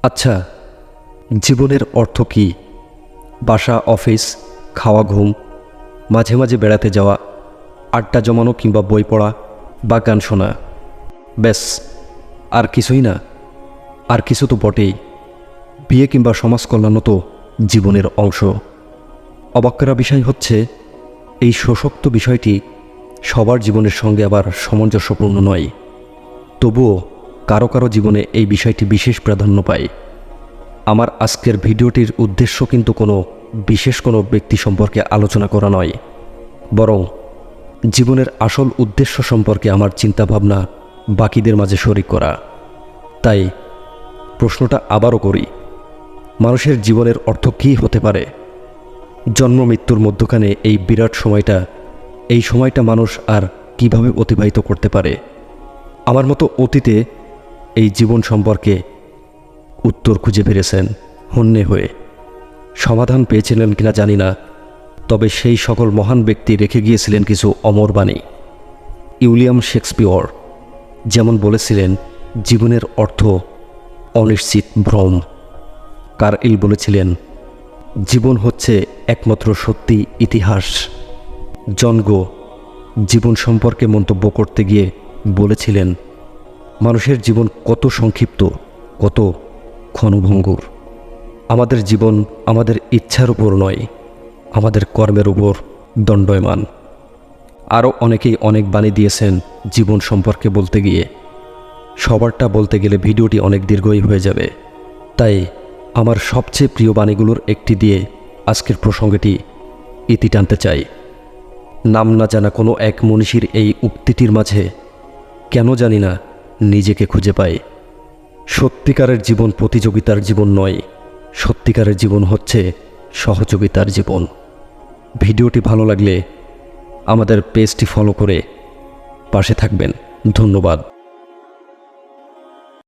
আচ্ছা, জীবনের অর্থ কী? বাসা, অফিস, খাওয়া, ঘুম, মাঝে মাঝে বেড়াতে যাওয়া, আড্ডা জমানো কিংবা বই পড়া বা গান শোনা, ব্যাস, আর কিছুই না? আর কিছু তো বটেই। বিয়ে কিংবা সমাজ কল্যাণও তো জীবনের অংশ। অবাক করা বিষয় হচ্ছে, এই সশক্ত বিষয়টি সবার জীবনের সঙ্গে আবার সামঞ্জস্যপূর্ণ নয়। তবুও কারো কারো জীবনে এই বিষয়টি বিশেষ প্রাধান্য পায়। আমার আজকের ভিডিওটির উদ্দেশ্য কিন্তু বিশেষ কোনো ব্যক্তি সম্পর্কে আলোচনা করা নয়, বরং জীবনের আসল উদ্দেশ্য সম্পর্কে আমার চিন্তাভাবনা বাকিদের মাঝে শরিক করা। তাই প্রশ্নটা আবারও করি, মানুষের জীবনের অর্থ কী হতে পারে? জন্ম মৃত্যুর মধ্যখানে এই সময়টা মানুষ আর কিভাবে অতিবাহিত করতে পারে? আমার মতো অতীতে এই জীবন সম্পর্কে উত্তর খুঁজে পেয়েছেন হন্যে হয়ে। সমাধান পেয়েছিলেন কিনা জানি না, তবে সেই সকল মহান ব্যক্তি রেখে গিয়েছিলেন কিছু অমর বাণী। উইলিয়াম শেক্সপিয়র যেমন বলেছিলেন, জীবনের অর্থ অনিশ্চিত ভ্রম। কার্ইল বলেছিলেন, জীবন হচ্ছে একমাত্র সত্যি ইতিহাস। জন গো জীবন সম্পর্কে মন্তব্য করতে গিয়ে বলেছিলেন, মানুষের জীবন কত সংক্ষিপ্ত, কত ক্ষণভঙ্গুর। আমাদের জীবন আমাদের ইচ্ছার উপর নয়, আমাদের কর্মের উপর দণ্ডায়মান। আরও অনেকেই অনেক বাণী দিয়েছেন জীবন সম্পর্কে বলতে গিয়ে। সবারটা বলতে গেলে ভিডিওটি অনেক দীর্ঘই হয়ে যাবে, তাই আমার সবচেয়ে প্রিয় বাণীগুলোর একটি দিয়ে আজকের প্রসঙ্গটি ইতি টানতে চাই। নাম না জানা কোনো এক মনীষীর এই উক্তিটির মাঝে কেন জানি না নিজেকে খুঁজে পাই। সত্যিকারের জীবন প্রতিযোগিতার জীবন নয়, সত্যিকারের জীবন হচ্ছে সহযোগিতার জীবন। ভিডিওটি ভালো লাগলে আমাদের পেজটি ফলো করে পাশে থাকবেন। ধন্যবাদ।